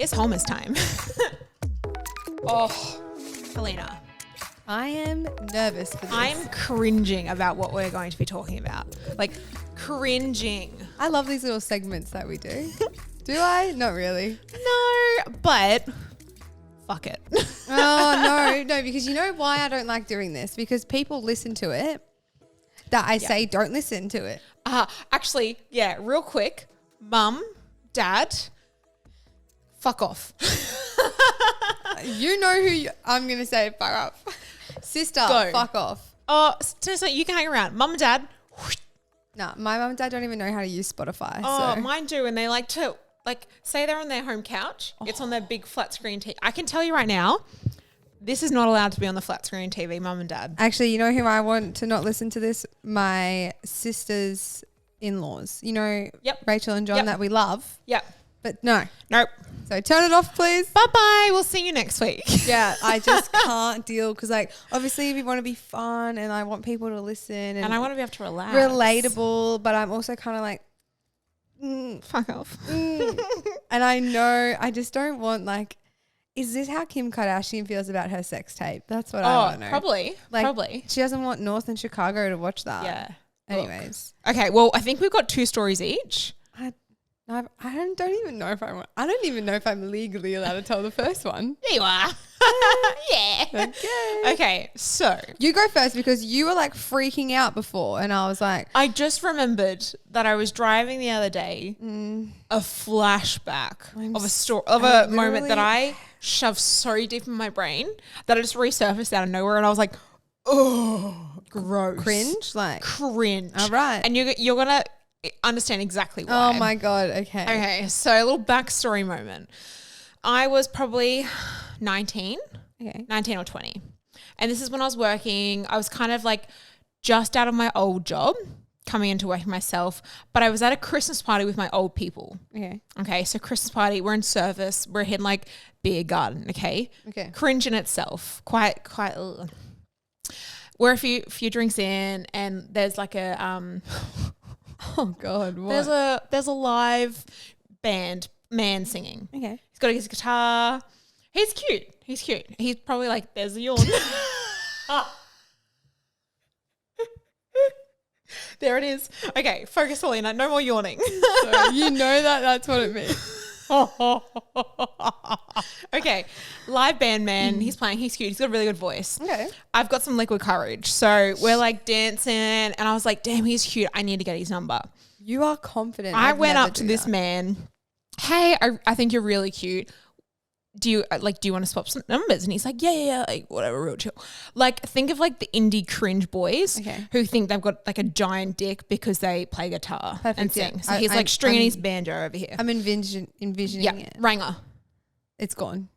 It's Hoemas time. Oh, Helina. I am nervous for this. I'm cringing about what we're going to be talking about. Like, cringing. I love these little segments that we do. Do I? Not really. No, but fuck it. Oh, no, because you know why I don't like doing this? Because people listen to it that I say don't listen to it. Actually, yeah, real quick. Mum, Dad, fuck off. You know who I'm going to say fuck off. Sister, Go. fuck off. Oh, so you can hang around. Mum and Dad. Nah, my mum and dad don't even know how to use Spotify. Oh, so. mine do. And they like to, say they're on their home couch. It's on their big flat screen TV. I can tell you right now, this is not allowed to be on the flat screen TV, Mum and Dad. Actually, you know who I want to not listen to this? My sister's in-laws. You know, Yep. Rachel and John that we love. Yep. But no. Nope. So turn it off, please. Bye-bye. We'll see you next week. Yeah, I just can't deal because, like, obviously we want to be fun and I want people to listen And I want to be able to relax. relatable, but I'm also kind of like, Fuck off. and I know I just don't want, like, is this how Kim Kardashian feels about her sex tape? That's what I want to know. Probably. Like, probably. She doesn't want North and Chicago to watch that. Yeah. Anyways. Okay, well, I think we've got 2 stories each. I don't even know if I don't even know if I'm legally allowed to tell the first one. There you are. Yeah. Okay. Okay, so You go first because you were like freaking out before and I was like, I just remembered that I was driving the other day, a flashback of a moment that I shoved so deep in my brain that it just resurfaced out of nowhere, and I was like, oh, gross. cringe? Like, Cringe. all right. And you're going to understand exactly why. Oh my God. Okay. Okay, so a little backstory moment. I was probably 19 or 20. And this is when I was working. I was kind of like just out of my old job, coming into working myself, but I was at a Christmas party with my old people. Okay, so Christmas party, we're in service, we're in like beer garden, okay? Cringe in itself, quite ugh. We're a few drinks in and there's like a Oh God. What? there's a live band man singing. Okay. He's got his guitar. He's cute. He's probably like, there's a yawn. There it is. Okay, focus, Helina. No more yawning. So you know that's what it means. Okay, live band man. He's playing. He's cute. He's got a really good voice. Okay. I've got some liquid courage. So we're like dancing and I was like, damn, he's cute. I need to get his number. You are confident. I I'd went never up to do this that. man. Hey, I think you're really cute. Do you want to swap some numbers? And he's like, yeah, like whatever, real chill. Like, think of like the indie cringe boys who think they've got like a giant dick because they play guitar and sing. Yeah. So he's like stringing his banjo over here. I'm envisioning it. Ranger. It's gone.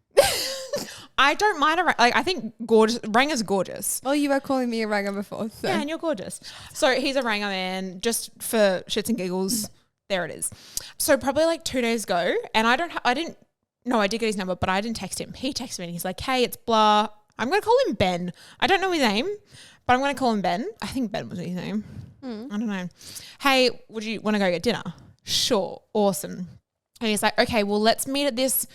I don't mind a like. I think gorgeous. Ranger's gorgeous. Well, you were calling me a ranger before. So. Yeah, and you're gorgeous. So he's a Ranger man, just for shits and giggles. There it is. So probably like 2 days ago, and I did get his number, but I didn't text him. He texted me and he's like, hey, it's blah. I'm going to call him Ben. I don't know his name, but I'm going to call him Ben. I think Ben was his name. I don't know. Hey, would you want to go get dinner? Sure. Awesome. And he's like, okay, well, let's meet at this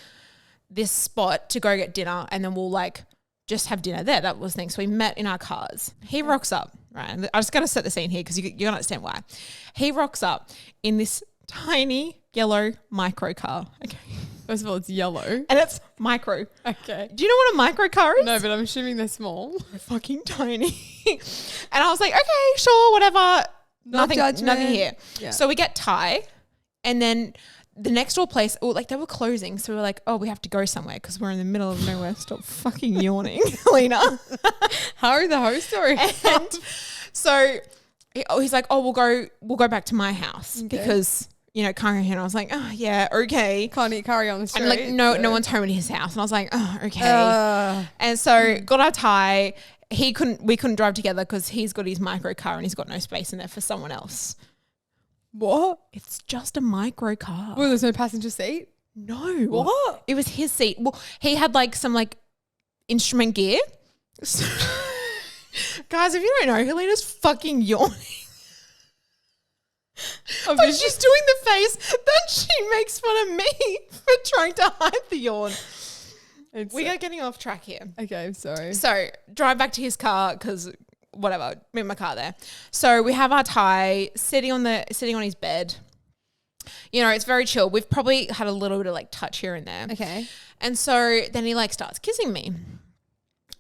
spot to go get dinner, and then we'll like just have dinner there. That was the thing. So we met in our cars. He rocks up, right? And I just got to set the scene here because you're going to understand why. He rocks up in this tiny yellow micro car. Okay. First of all, it's yellow. And it's micro. Okay. Do you know what a micro car is? No, but I'm assuming they're small. They're fucking tiny. And I was like, okay, sure, whatever. Nothing here. Yeah. So we get Thai, and then the next door place, they were closing. So we were like, oh, we have to go somewhere because we're in the middle of nowhere. Stop fucking yawning, Helina. Hurry the whole story. And so he's like, oh, we'll go back to my house because, you know, can't go here. And I was like, oh, yeah, okay. Can't eat curry on the street. And like, no one's home at his house. And I was like, oh, okay. And so got our Thai. We couldn't drive together because he's got his micro car and he's got no space in there for someone else. What? It's just a micro car. Well, there's no passenger seat? No. What? It was his seat. Well, he had like some like instrument gear. So guys, if you don't know, Helena's fucking yawning. But she's doing the face that she makes fun of me for trying to hide the yawn. We are getting off track here. Okay, I'm sorry. So drive back to his car because whatever, meet my car there. So we have our Thai sitting on his bed. You know, it's very chill. We've probably had a little bit of like touch here and there. Okay. And so then he like starts kissing me.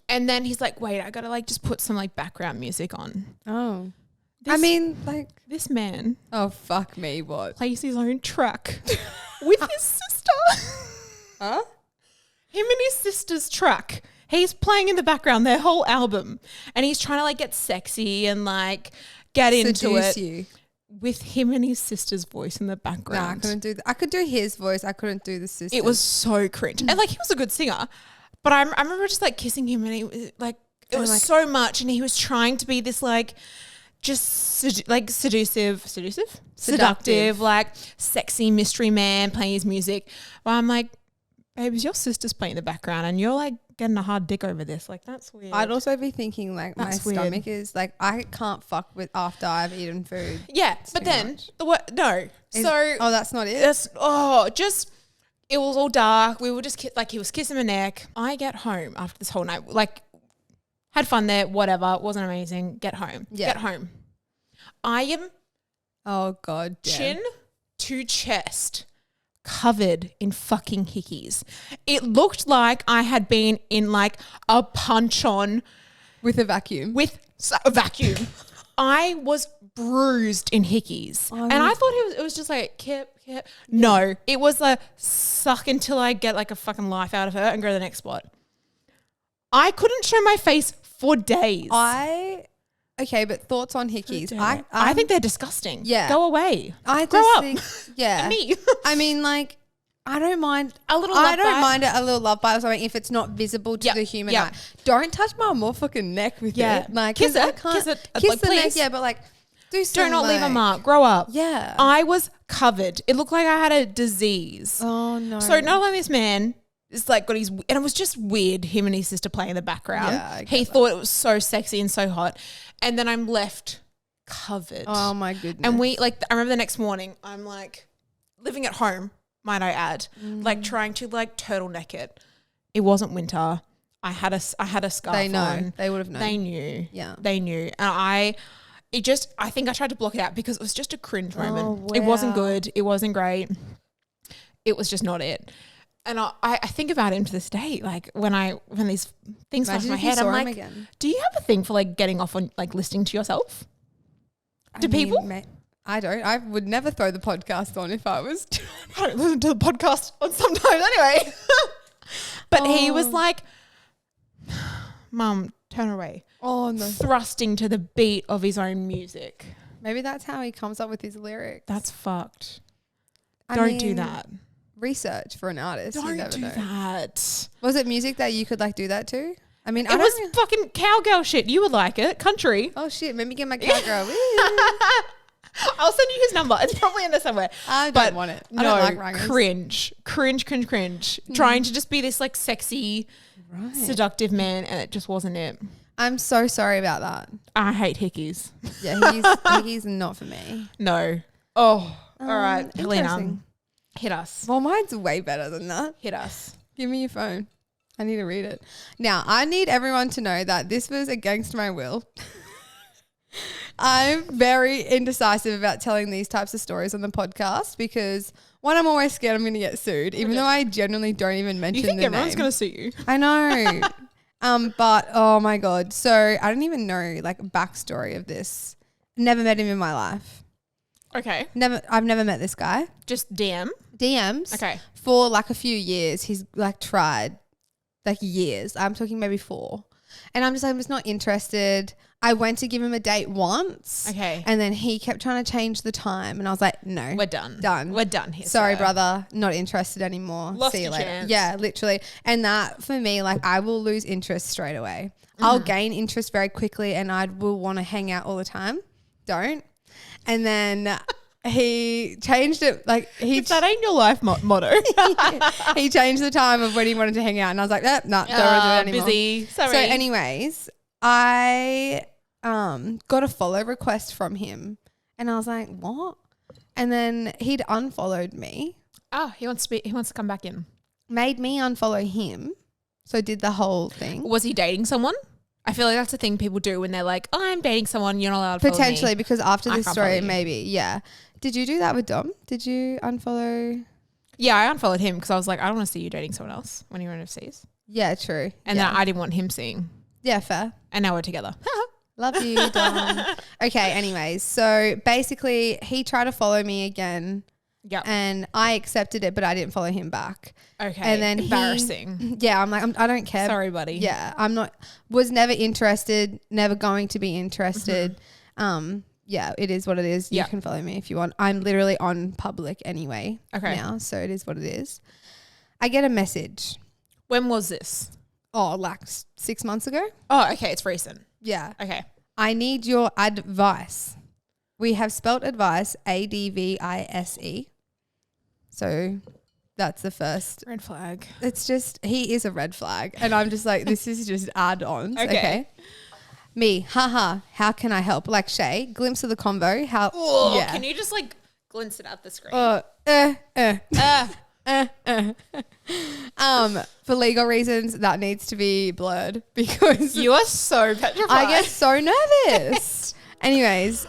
And then he's like, wait, I gotta like just put some like background music on. Oh. I mean, like. This man. Oh, fuck me, what? Plays his own track with his sister. Huh? Him and his sister's track. He's playing in the background their whole album. And he's trying to like get sexy and like get into it. You. With him and his sister's voice in the No, background. I couldn't do that. I could do his voice. I couldn't do the sister. It was so cringe. And like he was a good singer. But I remember just like kissing him and he was like, it was like, so much. And he was trying to be this like, just seductive, like sexy mystery man playing his music. Well, I'm like, babes, your sister's playing in the background and you're like getting a hard dick over this. Like, that's weird. I'd also be thinking like that's my weird. stomach is like, I can't fuck with after I've eaten food. Yeah. But then oh, that's not it. It was all dark. We were just he was kissing my neck. I get home after this whole night, like had fun there, whatever. It wasn't amazing. Get home. I am oh god damn. chin to chest covered in fucking hickeys. It looked like I had been in like a punch-on with a vacuum. I was bruised in hickeys. And I thought it was just like, Kip. No, it was a suck until I get like a fucking life out of her and go to the next spot. I couldn't show my face for days. Okay, but thoughts on hickeys. I think they're disgusting. Yeah. Go away. I Grow just up. think, yeah. Me. I mean, like, I don't mind a little love bite. mind a little love bite or something if it's not visible to the human eye. Don't touch my motherfucking neck with it. Like, kiss it. I can't Kiss it. kiss Like, the please. neck, yeah, but like, do not leave a mark. Grow up. Yeah. I was covered. It looked like I had a disease. Oh, no. So not only this man is like got his, and it was just weird, him and his sister playing in the background. Yeah, he thought it was so sexy and so hot. And then I'm left covered. Oh, my goodness. And I remember the next morning, I'm like living at home, might I add, like trying to like turtleneck it. It wasn't winter. I had a scarf They know. on. They would have known. They knew. Yeah. They knew. And I think I tried to block it out because it was just a cringe moment. Wow. It wasn't good. It wasn't great. It was just not it. And I think about him to this day. Like when these things flash in my head, I'm like, do you have a thing for like getting off on like listening to yourself? People? I don't. I would never throw the podcast on if I was. I don't listen to the podcast on sometimes anyway. But he was like, Mum, turn away. Oh, no. Thrusting to the beat of his own music. Maybe that's how he comes up with his lyrics. That's fucked. Don't do that. Research for an artist. Don't you never do know. that. Was it music that you could like do that to? I mean, It was fucking cowgirl shit. You would like it. Country. Oh shit, maybe get my cowgirl. I'll send you his number. It's probably in there somewhere. I don't want it. I No, don't like rangers. cringe. Trying to just be this like sexy, seductive man, and it just wasn't it. I'm so sorry about that. I hate hickeys. Yeah, he's not for me. No. Oh, all right. Helina, Interesting. hit us. Well, mine's way better than that. Hit us. Give me your phone. I need to read it. Now, I need everyone to know that this was against my will. I'm very indecisive about telling these types of stories on the podcast because, one, I'm always scared I'm going to get sued, even though I generally don't even mention the name. You think everyone's going to sue you? I know. But, oh, my God. So, I don't even know, like, backstory of this. Never met him in my life. Okay. I've never met this guy. Just DM? DMs. Okay. For, like, a few years. He's, like, tried. Like, years. I'm talking maybe 4. And I'm just not interested. I went to give him a date once. Okay. And then he kept trying to change the time. And I was like, no. We're done. We're done here. Sorry, brother. Not interested anymore. Lost See you your later. chance. Yeah, literally. And that, for me, like, I will lose interest straight away. I'll gain interest very quickly and I will want to hang out all the time. Don't. And then he changed it. Like, if that ain't your life motto. he changed the time of when he wanted to hang out. And I was like, no, don't want to do it anymore. Busy. Sorry. So anyways, I got a follow request from him and I was like, what? And then he'd unfollowed me, Oh, he wants to come back in. made me unfollow him. So did the whole thing. Was he dating someone? I feel like that's a thing people do when they're like, oh, I'm dating someone, you're not allowed to follow Potentially, me. because after I this can't follow story, you. maybe, yeah. Did you do that with Dom? Did you unfollow? Yeah, I unfollowed him because I was like, I don't want to see you dating someone else when you're overseas. Yeah, true. And yeah. then I didn't want him seeing. Yeah, fair. And now we're together. Love you, Dom. Okay, anyways. So basically, he tried to follow me again. Yep. And I accepted it, but I didn't follow him back. Okay. And then embarrassing. Yeah, I'm like, I don't care. Sorry, buddy. Yeah, was never interested, never going to be interested. Yeah, it is what it is. You can follow me if you want. I'm literally on public anyway now, so it is what it is. I get a message. When was this? Oh, like 6 months ago? Oh, okay. It's recent. Yeah. Okay. I need your advice. We have spelt advice ADVISE. So that's the first. Red flag. It's just, he is a red flag. And I'm just like, this is just add-ons. Okay. Me, haha, how can I help? Like Shay, glimpse of the convo. How? Oh, yeah. can you just like glimpse it at the screen? For legal reasons, that needs to be blurred because You are so petrified. I get so nervous. Anyways,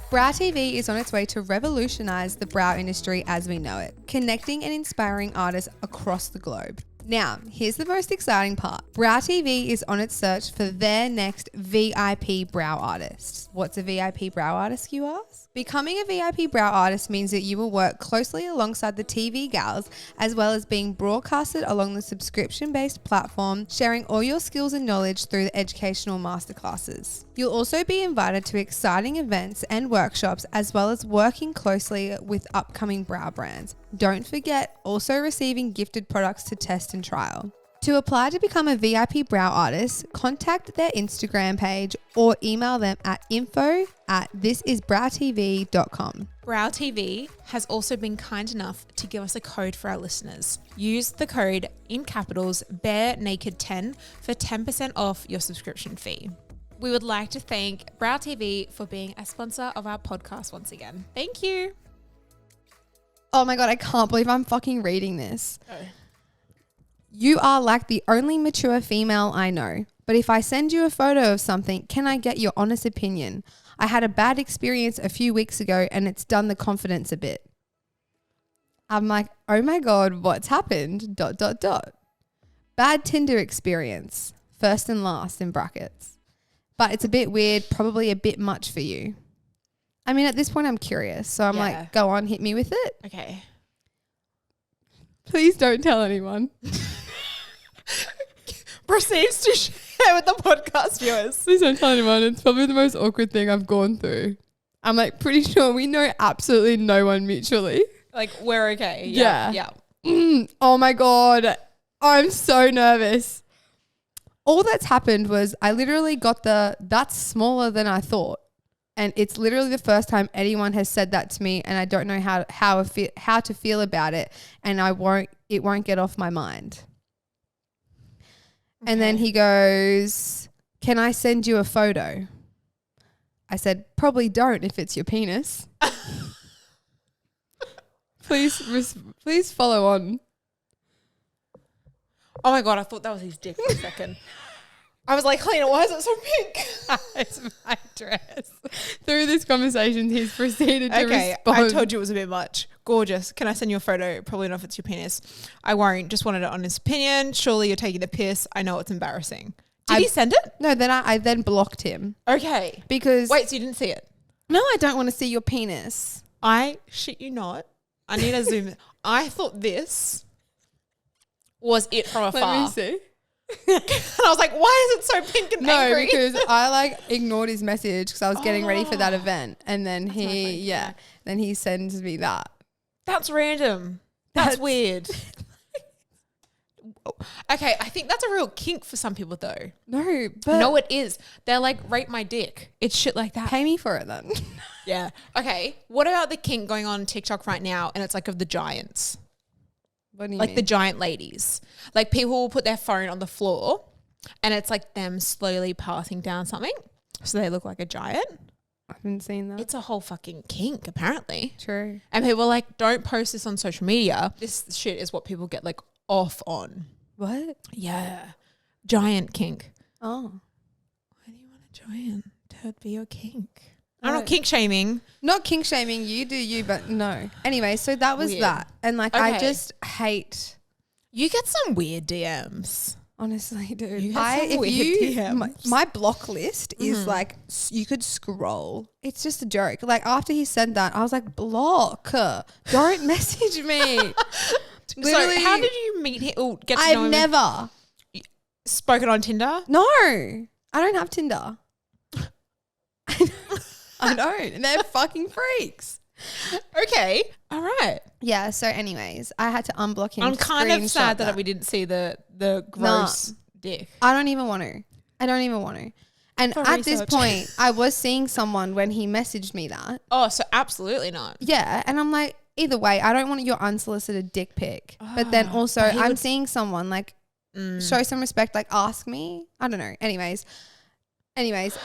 Brow TV is on its way to revolutionize the brow industry as we know it, connecting and inspiring artists across the globe. Now, here's the most exciting part. Brow TV is on its search for their next VIP brow artist. What's a VIP brow artist, you ask? Becoming a VIP brow artist means that you will work closely alongside the TV gals, as well as being broadcasted along the subscription-based platform, sharing all your skills and knowledge through the educational masterclasses. You'll also be invited to exciting events and workshops, as well as working closely with upcoming brow brands. Don't forget, also receiving gifted products to test and trial. To apply to become a VIP brow artist, contact their Instagram page or email them at info@thisisbrowtv.com. Brow TV has also been kind enough to give us a code for our listeners. Use the code in capitals BareNaked10 for 10% off your subscription fee. We would like to thank Brow TV for being a sponsor of our podcast once again. Thank you. Oh my God, I can't believe I'm fucking reading this. Oh. You are like the only mature female I know. But if I send you a photo of something, can I get your honest opinion? I had a bad experience a few weeks ago and it's done the confidence a bit. I'm like, oh my God, what's happened? ... Bad Tinder experience. First and last in brackets. But it's a bit weird, probably a bit much for you. I mean, at this point, I'm curious. So I'm like, go on, hit me with it. Okay. Please don't tell anyone. Proceeds to share with the podcast viewers. Please don't tell anyone. It's probably the most awkward thing I've gone through. I'm like pretty sure we know absolutely no one mutually. Like, we're okay. Yeah. Oh my God. I'm so nervous. All that's happened was I literally got that's smaller than I thought. And it's literally the first time anyone has said that to me, and I don't know how to feel about it, and it won't get off my mind. Okay. And then he goes, "Can I send you a photo?" I said, "Probably don't if it's your penis." Please follow on. Oh my God, I thought that was his dick for a second. I was like, Helena, why is it so pink? It's my dress. Through this conversation, he's proceeded to respond. I told you it was a bit much. Gorgeous. Can I send you a photo? Probably not if it's your penis. I won't. Just wanted an honest opinion. Surely you're taking the piss. I know it's embarrassing. Did he send it? No, then I then blocked him. Okay. Because... Wait, so you didn't see it? No, I don't want to see your penis. I shit you not. I need to zoom in. I thought this was it from afar. Let me see. And I was like, why is it so pink and angry? No, because I like ignored his message because I was getting ready for that event. And then then he sends me that. That's random. That's weird. Okay, I think that's a real kink for some people though. No, but... No, it is. They're like, rape my dick. It's shit like that. Pay me for it then. Yeah. Okay, what about the kink going on TikTok right now and it's like of the giants? What do you like mean? the giant ladies. Like people will put their phone on the floor and it's like them slowly passing down something. So they look like a giant. I haven't seen that. It's a whole fucking kink, apparently. True. And people were like, don't post this on social media. This shit is what people get like off on. What? Yeah. Giant kink. Oh. Why do you want a giant to be your kink? I'm not kink shaming. Not kink shaming. You do you, but no. Anyway, so that was Weird. that. And like, Okay. I just hate... You get some weird DMs. Honestly, dude. You have some weird DMs. My block list is like, you could scroll. It's just a joke. Like after he said that, I was like, block. Don't message me. So how did you meet him or get to know I've him? never. Spoken on Tinder? No, I don't have Tinder. I don't. They're fucking freaks. Okay. All right. Yeah. So, anyways, I had to unblock him. I'm kind of screenshot sad that we didn't see the gross dick. I don't even want to. And For at this research. point, I was seeing someone when he messaged me that. Oh, so absolutely not. Yeah. And I'm like, either way, I don't want your unsolicited dick pic. But then also, but he I'm would- seeing someone like show some respect, like ask me. I don't know. Anyways,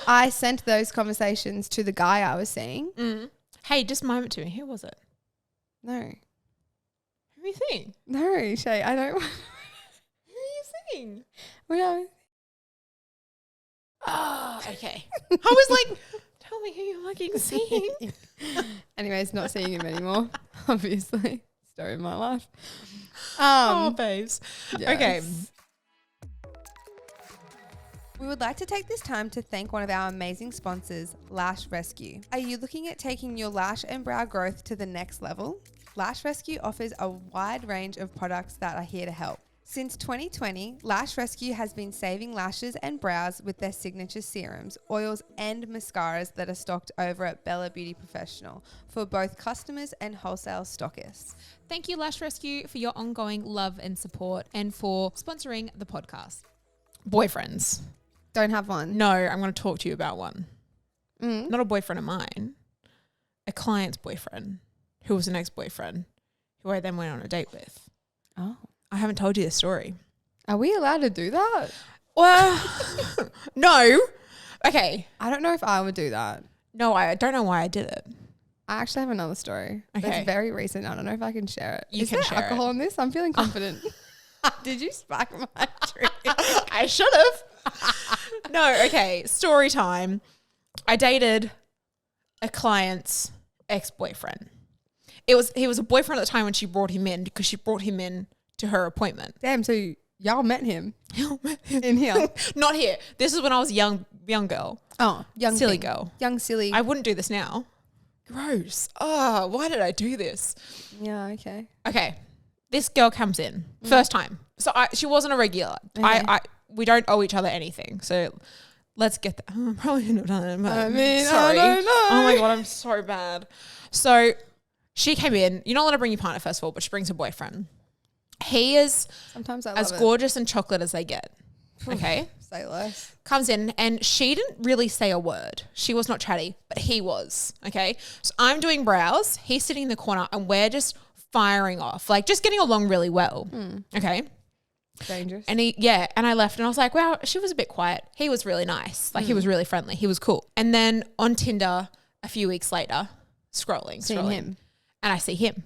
I sent those conversations to the guy I was seeing. Hey, just mime it to me. Who was it? No. Who are you seeing? No, Shay, I don't. Who are you seeing? No. Oh, okay. I was like, tell me who you're fucking seeing. Anyways, not seeing him anymore. Obviously, story of my life. Babes. Yes. Okay. We would like to take this time to thank one of our amazing sponsors, Lash Rescue. Are you looking at taking your lash and brow growth to the next level? Lash Rescue offers a wide range of products that are here to help. Since 2020, Lash Rescue has been saving lashes and brows with their signature serums, oils and mascaras that are stocked over at Bella Beauty Professional for both customers and wholesale stockists. Thank you, Lash Rescue, for your ongoing love and support and for sponsoring the podcast. Boyfriends. Don't have one. No, I'm going to talk to you about one. Not a boyfriend of mine. A client's boyfriend who was an ex-boyfriend who I then went on a date with. Oh. I haven't told you this story. Are we allowed to do that? Well, no. Okay. I don't know if I would do that. No, I don't know why I did it. I actually have another story. Okay. It's very recent. I don't know if I can share it. You Is can there share alcohol it. in this? I'm feeling confident. Did you spark my drink? I should have. No, okay. Story time. I dated a client's ex-boyfriend. He was a boyfriend at the time when she brought him in because she brought him in to her appointment. Damn, so y'all met him in here. Not here. This is when I was a young girl. Oh, young Silly thing. girl. Young silly. I wouldn't do this now. Gross. Oh, why did I do this? Yeah, okay. Okay. This girl comes in. First time. So she wasn't a regular. Okay. We don't owe each other anything. So let's get that. I probably shouldn't have done it. But I mean, sorry. I don't know. Oh my God, I'm so bad. So she came in. You're not allowed to bring your partner first of all, but she brings her boyfriend. He is Sometimes I as love gorgeous and chocolate as they get. Okay. it. Say less. Comes in and she didn't really say a word. She was not chatty, but he was. Okay. So I'm doing brows. He's sitting in the corner and we're just firing off, like just getting along really well. Okay. Dangerous. And and I left and I was like, wow, she was a bit quiet. He was really nice. Like he was really friendly. He was cool. And then on Tinder a few weeks later, scrolling. him. And I see him.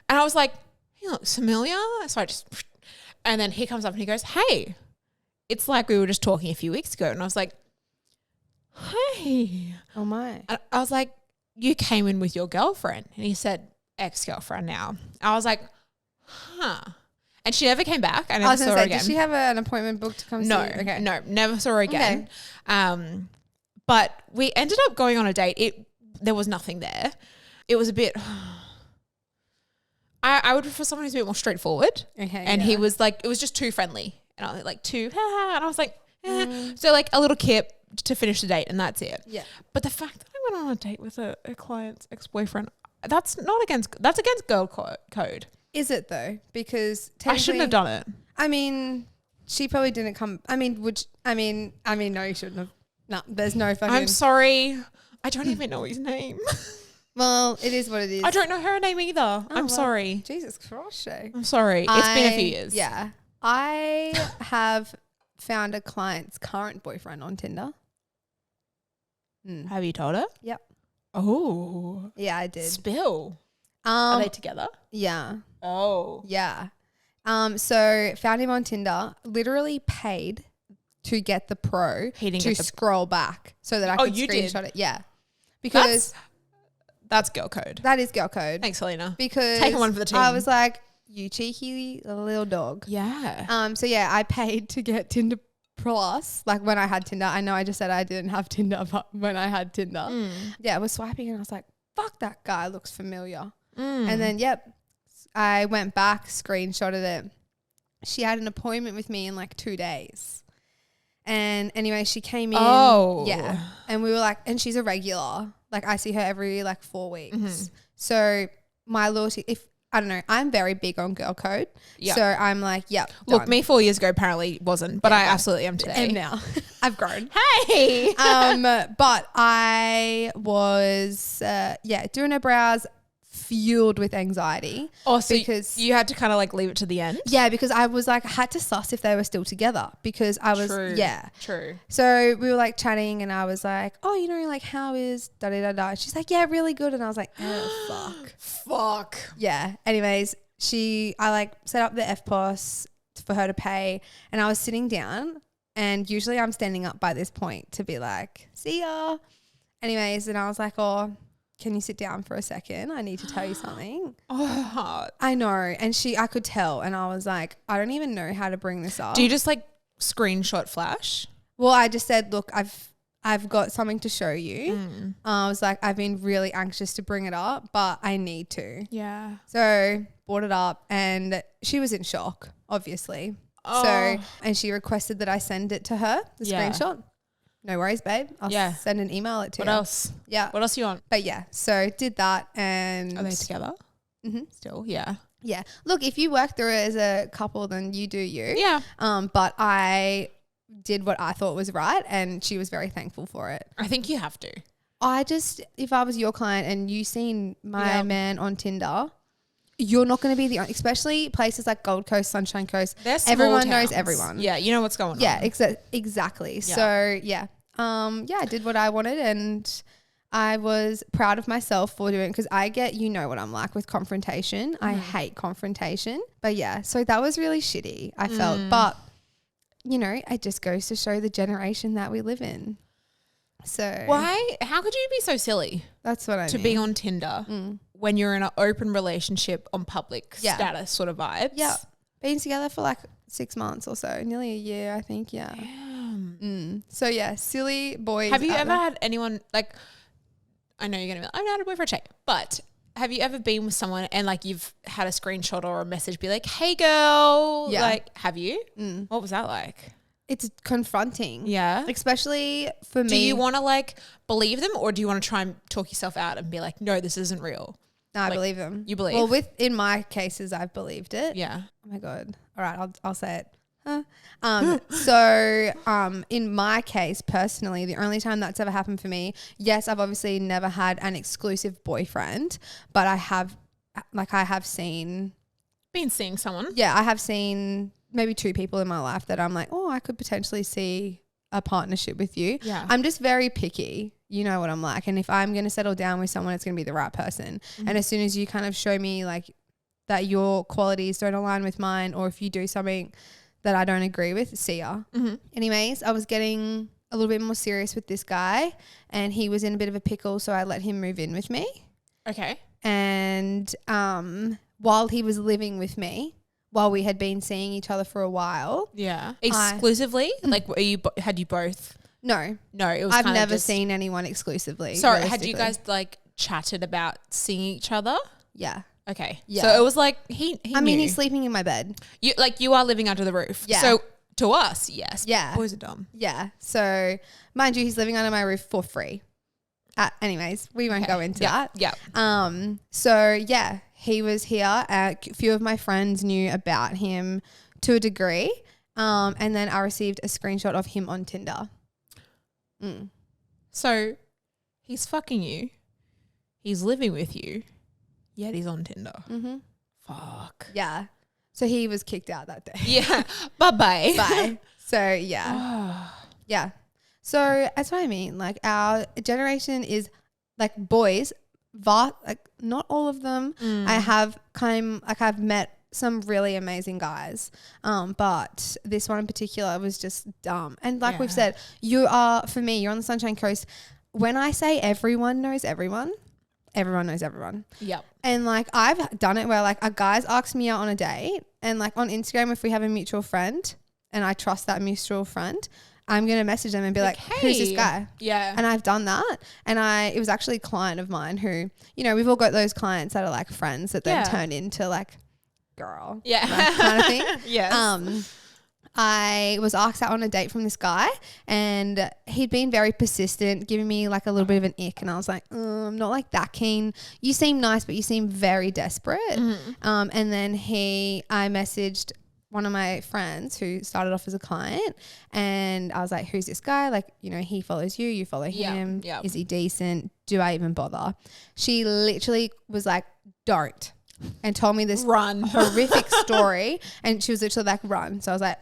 And I was like, he looks familiar. So I just, and then he comes up and he goes, hey, it's like we were just talking a few weeks ago. And I was like, hey. Oh my. And I was like, you came in with your girlfriend. And he said, ex-girlfriend now. I was like, huh. And she never came back. I never saw her again. Did she have an appointment booked to come No, see you? Okay. no, never saw her again. But we ended up going on a date. There was nothing there. It was a bit, I would prefer someone who's a bit more straightforward. Okay. And he was like, it was just too friendly. And I was like, and I was like, So like a little kip to finish the date and that's it. Yeah. But the fact that I went on a date with a client's ex-boyfriend, that's against girl code. Is it though? Because I shouldn't have done it. I mean, she probably didn't come. I mean, no, you shouldn't have. No, there's no fucking. I'm sorry. I don't even know his name. Well, it is what it is. I don't know her name either. I'm sorry. Jesus Christ, Shay. I'm sorry. It's been a few years. Yeah. I have found a client's current boyfriend on Tinder. Have you told her? Yep. Oh. Yeah, I did. Spill. Are they together? Yeah. Oh. Yeah. So found him on Tinder, literally paid to get the pro to scroll back so that I could screenshot it. Yeah. Because that's girl code. that is girl code. Thanks, Helina. Because taking one for the team. I was like, you cheeky little dog. Yeah. So yeah, I paid to get Tinder Plus, like when I had Tinder. I know I just said I didn't have Tinder, but when I had Tinder, yeah, I was swiping and I was like, fuck, that guy looks familiar. And then, I went back, screenshotted it. She had an appointment with me in like 2 days. And anyway, she came in. Oh. Yeah. And we were like, and she's a regular. Like I see her every like 4 weeks. So my loyalty, I don't know, I'm very big on girl code. Yep. So I'm like, yep. Look, done. me 4 years ago apparently wasn't, but I absolutely am today. And now I've grown. Hey. But I was, doing her brows, fueled with anxiety. Oh, so because you had to kind of like leave it to the end? Yeah, because I was like, I had to suss if they were still together because I was, True. So we were like chatting and I was like, oh, you know, like how is da-da-da-da? She's like, yeah, really good. And I was like, oh, fuck. Yeah. Anyways, I like set up the FPOS for her to pay and I was sitting down and usually I'm standing up by this point to be like, see ya. Anyways, and I was like, oh, can you sit down for a second? I need to tell you something. Oh, I know. And I could tell. And I was like, I don't even know how to bring this up. Do you just like screenshot flash? Well, I just said, look, I've got something to show you. I was like, I've been really anxious to bring it up, but I need to. Yeah. So brought it up and she was in shock, obviously. Oh. So, and she requested that I send it to her, the screenshot. No worries, babe. I'll send an email it to you. What else? Yeah. What else you want? But yeah, so did that and. Are they together? Mm-hmm. Still, yeah. Yeah. Look, if you work through it as a couple, then you do you. Yeah. But I did what I thought was right and she was very thankful for it. I think you have to. If I was your client and you seen my man on Tinder, you're not going to be especially places like Gold Coast, Sunshine Coast. Everyone knows everyone. Yeah, you know what's going on. Yeah, exactly. Yeah. So I did what I wanted and I was proud of myself for doing it because I get, you know what I'm like with confrontation. I hate confrontation. But yeah, so that was really shitty, I felt. But, you know, it just goes to show the generation that we live in. So why? How could you be so silly? That's what I mean. To be on Tinder when you're in an open relationship on public status sort of vibes. Yeah. Been together for like 6 months or so, nearly a year, I think. Yeah. So yeah, silly boys. Have you ever had anyone like, I know you're going to be like, I've not had a boyfriend check, but have you ever been with someone and like you've had a screenshot or a message be like, hey girl, like, have you? What was that like? It's confronting. Yeah. Especially for me. Do you want to like believe them or do you want to try and talk yourself out and be like, no, this isn't real? No, I believe them. You believe? Well, in my cases, I've believed it. Yeah. Oh my God. All right. I'll say it. So in my case, personally, the only time that's ever happened for me, yes, I've obviously never had an exclusive boyfriend, but I have seen. Been seeing someone. Yeah, I have seen maybe 2 people in my life that I'm like, oh, I could potentially see a partnership with you. Yeah. I'm just very picky. You know what I'm like. And if I'm going to settle down with someone, it's going to be the right person. And as soon as you kind of show me like that your qualities don't align with mine, or if you do something that I don't agree with, see ya. Anyways, I was getting a little bit more serious with this guy and he was in a bit of a pickle. So I let him move in with me. Okay. And while he was living with me, while we had been seeing each other for a while. Yeah. Exclusively? Like had you both? No. It was I've never seen anyone exclusively. Sorry, had you guys like chatted about seeing each other? Yeah. Okay. Yeah. So it was like he I mean, he's sleeping in my bed. You are living under the roof. Yeah. So to us, yes. Yeah. Boys are dumb. Yeah. So mind you, he's living under my roof for free. Anyways, we won't go into that. Yeah. So yeah, he was here. A few of my friends knew about him to a degree. And then I received a screenshot of him on Tinder. So he's fucking you. He's living with you. Yet he's on Tinder. Fuck. Yeah. So he was kicked out that day. Yeah. Bye-bye. Bye. So yeah. Yeah. So that's what I mean. Like our generation is like boys, like not all of them. I've met some really amazing guys. But this one in particular was just dumb. And like we've said, for me, you're on the Sunshine Coast. When I say everyone knows everyone knows everyone. Yep. And like I've done it where like a guy's asked me out on a date, and like on Instagram, if we have a mutual friend and I trust that mutual friend, I'm going to message them and be like, hey, who's this guy? Yeah. And I've done that. And it was actually a client of mine who, you know, we've all got those clients that are like friends that then turn into like girl. Yeah. Kind of thing. Yes. I was asked out on a date from this guy, and he'd been very persistent, giving me like a little bit of an ick. And I was like, I'm not like that keen. You seem nice, but you seem very desperate. And then I messaged one of my friends who started off as a client, and I was like, who's this guy? Like, you know, he follows you follow him. Yep. Is he decent? Do I even bother? She literally was like, don't. And told me this horrific story, and she was literally like, run. So I was like,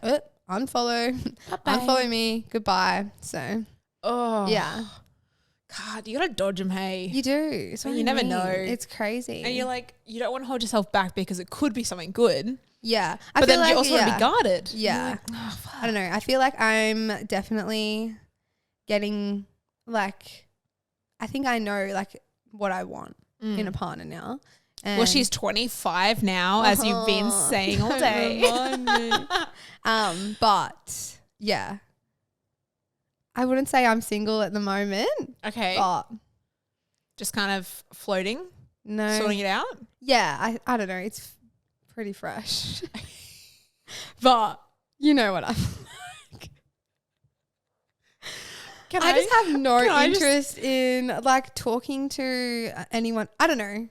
unfollow, unfollow me, goodbye. So, yeah. God, you gotta dodge them, hey. You do. So you never know. It's crazy. And you're like, you don't want to hold yourself back because it could be something good. Yeah. But then you also want to be guarded. Yeah. Like, oh, I don't know. I feel like I'm definitely getting like, I think I know like what I want in a partner now. Well, she's 25 now, as you've been saying all day. Remind me. But yeah, I wouldn't say I'm single at the moment. Okay. But just kind of floating, sorting it out. Yeah, I don't know. It's pretty fresh, but you know what I'm like. I just have no interest in like talking to anyone. I don't know.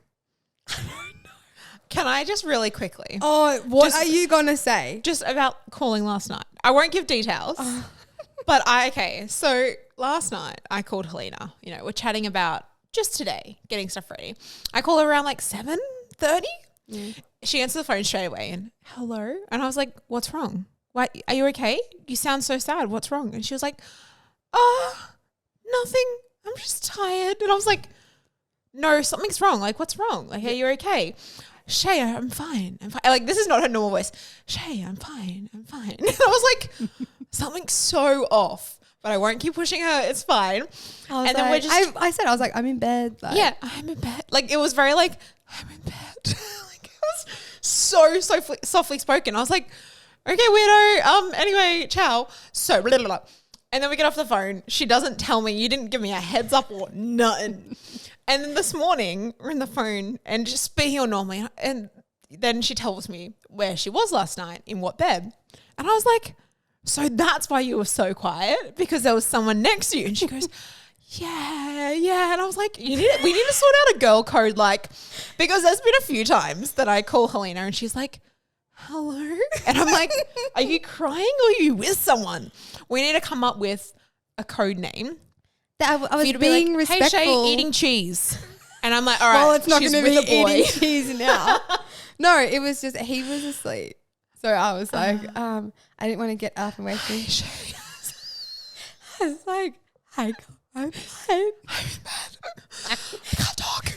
Can I just really quickly? Oh, what are you going to say? Just about calling last night. I won't give details. But so last night I called Helina. You know, we're chatting about just today, getting stuff ready. I call her around like 7:30. She answered the phone straight away and, hello? And I was like, what's wrong? Why, are you okay? You sound so sad. What's wrong? And she was like, nothing. I'm just tired. And I was like, no, something's wrong. Like, what's wrong? Like, are you okay? Shay, I'm fine. I'm fine. Like, this is not her normal voice. Shay, I'm fine. I'm fine. And I was like, something's so off, but I won't keep pushing her. It's fine. And then we're just, I said, I was like, I'm in bed. Like. Yeah, I'm in bed. Like, it was very like, I'm in bed. Like, it was so softly spoken. I was like, okay, weirdo. Anyway, ciao. So, blah, blah, blah. And then we get off the phone. She doesn't tell me. You didn't give me a heads up or nothing. And then this morning, we're in the phone and just speaking on normally. And then she tells me where she was last night, in what bed. And I was like, so that's why you were so quiet? Because there was someone next to you. And she goes, yeah. And I was like, we need to sort out a girl code, like, because there's been a few times that I call Helina and she's like, hello? And I'm like, are you crying or are you with someone? We need to come up with a code name. I was being like, respectful. Hey, Shay, eating cheese. And I'm like, all right, well, it's not she's going to with be a boy. eating cheese now. No, it was just, he was asleep. So I was like, I didn't want to get up and wake him. I was like, I'm in bed. I can't talk.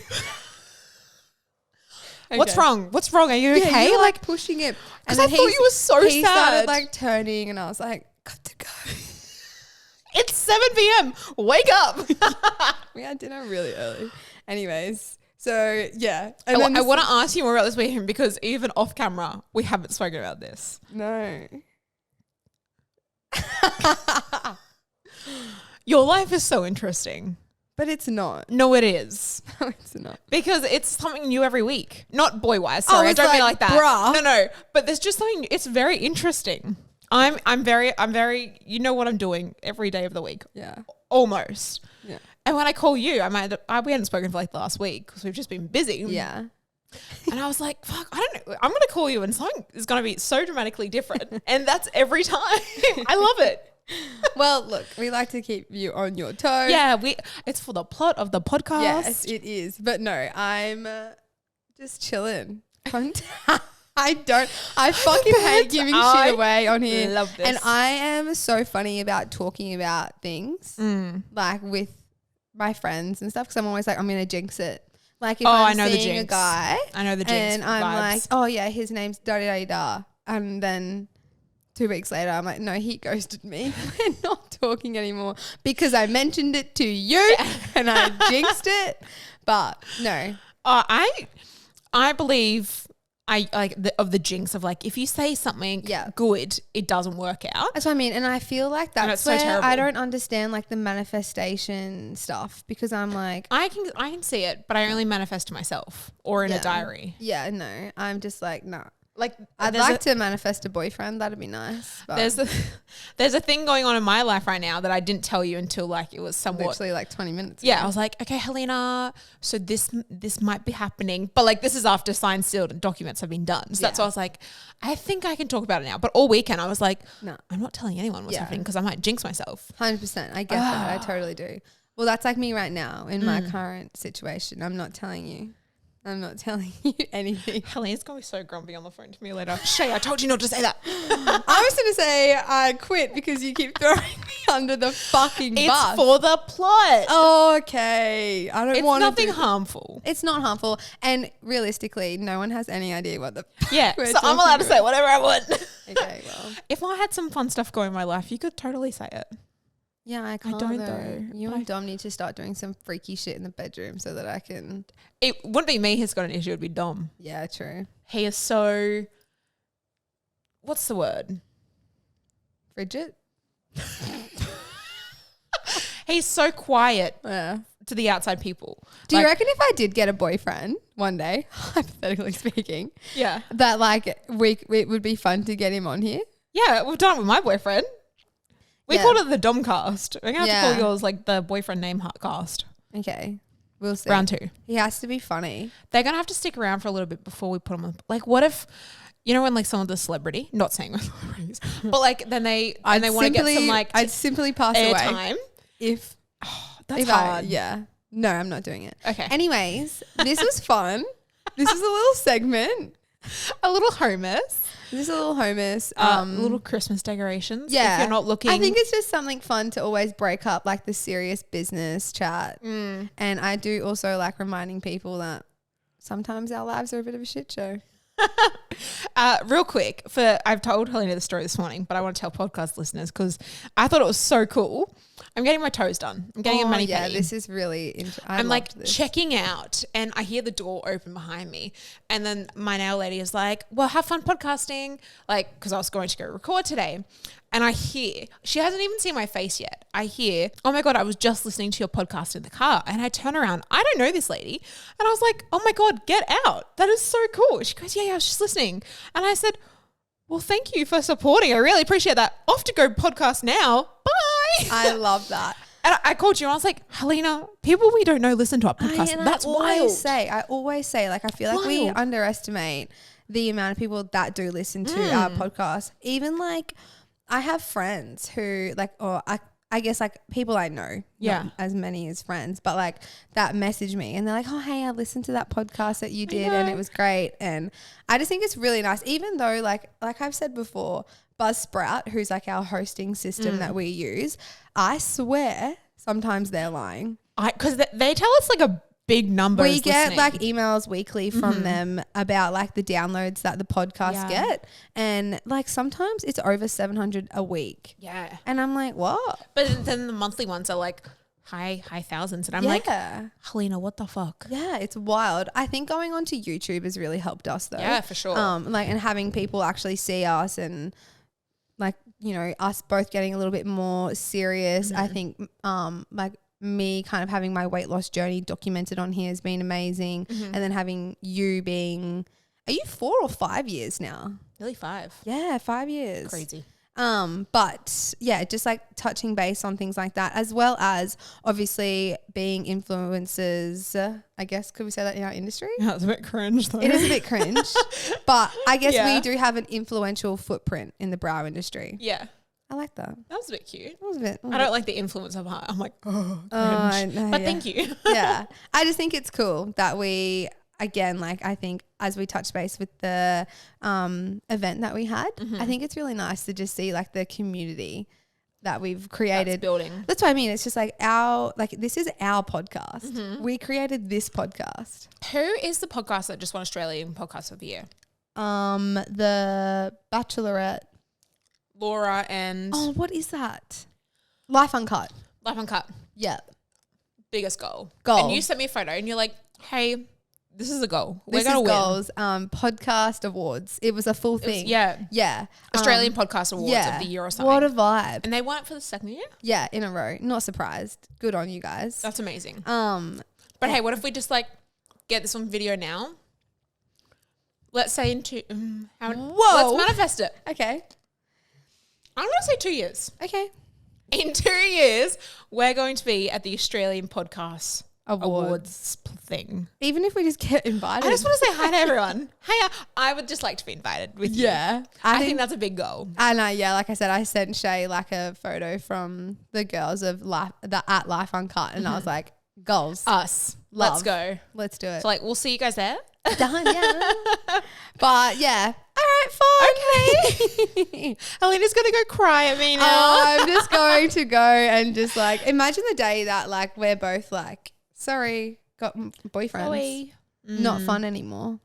Okay. What's wrong? Are you okay? You were like pushing him. Because I thought you were so sad. He started like turning and I was like, got to go. It's 7 p.m. Wake up. We had dinner really early. Anyways, so yeah. And I want to ask you more about this with him because even off camera, we haven't spoken about this. No. Your life is so interesting. But it's not. No, it is. No, it's not. Because it's something new every week. Not boy-wise. Sorry, I don't mean like that. Bruh. No. But there's just something, it's very interesting. I'm very, you know what I'm doing every day of the week. Yeah. Almost. Yeah. And when I call you, we hadn't spoken for like the last week because we've just been busy. Yeah. And I was like, fuck, I don't know. I'm going to call you and something is going to be so dramatically different. And that's every time. I love it. Well, look, we like to keep you on your toes. Yeah, it's for the plot of the podcast. Yes, it is. But no, I'm just chilling. I fucking hate giving shit away on here. Love this. And I am so funny about talking about things like with my friends and stuff because I'm always like, I'm going to jinx it. Like if I I'm know the seeing a jinx. guy I know the jinx and I'm vibes. like, oh yeah, his name's da-da-da-da. And then 2 weeks later, I'm like, no, he ghosted me. We're not talking anymore because I mentioned it to you and I jinxed it. But no. I believe I like of the jinx of like if you say something good, it doesn't work out. That's what I mean. And I feel like that's so where terrible. I don't understand like the manifestation stuff because I'm like, I can see it, but I only manifest to myself or in a diary. Yeah, no. I'm just like, no. Like I'd like to manifest a boyfriend. That'd be nice. But there's a thing going on in my life right now that I didn't tell you until like it was somewhat literally like 20 minutes. Yeah, ago. I was like, okay, Helena, so this might be happening, but like this is after signed, sealed, and documents have been done. So that's why I was like, I think I can talk about it now. But all weekend I was like, no, I'm not telling anyone what's happening because I might jinx myself. 100%. I get that. I totally do. Well, that's like me right now in my current situation. I'm not telling you. I'm not telling you anything. Helena's going to be so grumpy on the phone to me later. Shay, I told you not to say that. I was going to say I quit because you keep throwing me under the fucking bus. It's for the plot. Oh, okay. I don't want to. It's nothing harmful. It's not harmful. And realistically, no one has any idea what the Yeah, so I'm allowed to say whatever I want. Okay, well. If I had some fun stuff going in my life, you could totally say it. Yeah, I can't. I don't though. You and Dom need to start doing some freaky shit in the bedroom so that I can. It wouldn't be me who's got an issue, it would be Dom. Yeah, true. He is so. What's the word? Frigid? He's so quiet Yeah. to the outside people. Do you reckon if I did get a boyfriend one day, hypothetically speaking, that like it would be fun to get him on here? Yeah, we've done it with my boyfriend. We called it the Dom cast. We're going to have to call yours like the boyfriend name cast. Okay. We'll see. Round 2. He has to be funny. They're going to have to stick around for a little bit before we put them on. Like what if, you know when like someone's a celebrity, not saying we're celebrities, but like then they want to get some like I'd simply pass air away. time. That's If hard. No, I'm not doing it. Okay. Anyways, this was fun. This is a little segment. A little Hoemas. This is a little Hoemas. Little Christmas decorations. Yeah. If you're not looking. I think it's just something fun to always break up like the serious business chat. And I do also like reminding people that sometimes our lives are a bit of a shit show. Real quick, I've told Helena the story this morning, but I want to tell podcast listeners because I thought it was so cool. I'm getting my toes done. I'm getting a mani-pedi. Yeah, this is really I'm like checking out and I hear the door open behind me. And then my nail lady is like, well, have fun podcasting. Like, because I was going to go record today. And I hear, she hasn't even seen my face yet. I hear, oh my God, I was just listening to your podcast in the car. And I turn around, I don't know this lady. And I was like, oh my God, get out. That is so cool. She goes, yeah, I was just listening. And I said, well, thank you for supporting. I really appreciate that. Off to go podcast now. Bye. I love that. And I called you and I was like, Helena, people we don't know listen to our podcast. That's wild. I always say, like, I feel like we underestimate the amount of people that do listen to our podcast. Even like, I have friends who like, or I guess like people I know, not as many as friends, but like that message me and they're like, oh, hey, I listened to that podcast that you did and it was great. And I just think it's really nice, even though like I've said before, Buzzsprout, who's like our hosting system that we use, I swear sometimes they're lying. Because they tell us like a big number. We get like emails weekly from them about like the downloads that the podcast get. And like sometimes it's over 700 a week. Yeah. And I'm like, what? But then the monthly ones are like high thousands. And I'm like, Helena, what the fuck? Yeah, it's wild. I think going on to YouTube has really helped us though. Yeah, for sure. Like and having people actually see us and like, you know, us both getting a little bit more serious. I think like me kind of having my weight loss journey documented on here has been amazing. And then having you being, are you 4 or 5 years now? Nearly 5. Yeah, 5 years. Crazy. But yeah, just like touching base on things like that, as well as obviously being influencers. I guess, could we say that in our industry? Yeah, it's a bit cringe though. It is a bit cringe, but I guess we do have an influential footprint in the brow industry. Yeah. I like that. That was a bit cute. That was a bit. I don't like the influence of her. I'm like, oh, cringe. I know, but thank you. Yeah. I just think it's cool that we, again, like I think as we touch base with the event that we had, I think it's really nice to just see like the community that we've created. That's building. That's what I mean. It's just like this is our podcast. We created this podcast. Who is the podcast that just won Australian Podcast of the Year? The Bachelorette. Laura and... Oh, what is that? Life Uncut. Life Uncut. Yeah. Biggest goal. Goal. And you sent me a photo and you're like, hey, this is a goal. We're This going is to win. goals. Podcast awards. It was a full thing. Yeah. Australian Podcast Awards of the year or something. What a vibe. And they won it for the second year? Yeah, in a row. Not surprised. Good on you guys. That's amazing. But hey, what if we just like get this on video now? Let's say in let's manifest it. Okay. I'm going to say 2 years. Okay. In 2 years, we're going to be at the Australian Podcast Awards thing. Even if we just get invited. I just want to say hi to everyone. Hey, I would just like to be invited with you. Yeah. I think that's a big goal. And like I said, I sent Shay like a photo from the girls of at Life Uncut, and I was like, goals. Us. Love. Let's go. Let's do it. So like, we'll see you guys there. Done, yeah. But yeah. All right, fine. Okay. Helina's going to go cry at me now. I'm just going to go and just like, imagine the day that like we're both like, sorry, got boyfriends. Not fun anymore.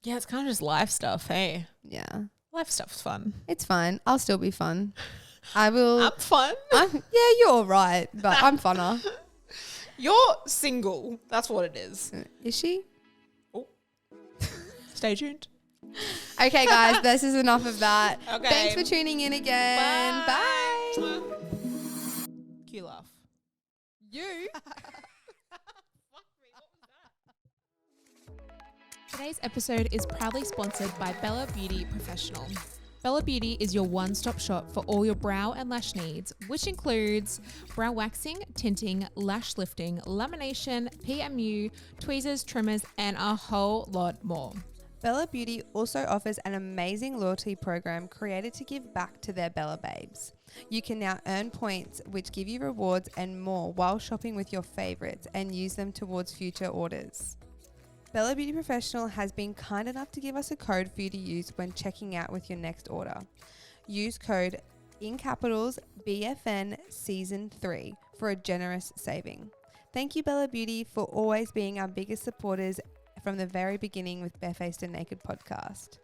Yeah, it's kind of just life stuff, hey? Yeah. Life stuff's fun. It's fine. I'll still be fun. I will. I'm fun. Yeah, you're all right, but I'm funner. You're single. That's what it is. Is she? Oh. Stay tuned. Okay, guys, this is enough of that. Okay. Thanks for tuning in again. Bye. Cue laugh. You. Today's episode is proudly sponsored by Bella Beauty Professional. Bella Beauty is your one-stop shop for all your brow and lash needs, which includes brow waxing, tinting, lash lifting, lamination, PMU, tweezers, trimmers, and a whole lot more. Bella Beauty also offers an amazing loyalty program created to give back to their Bella babes. You can now earn points which give you rewards and more while shopping with your favorites and use them towards future orders. Bella Beauty Professional has been kind enough to give us a code for you to use when checking out with your next order. Use code in capitals BFN Season 3 for a generous saving. Thank you, Bella Beauty, for always being our biggest supporters from the very beginning with Barefaced and Naked podcast.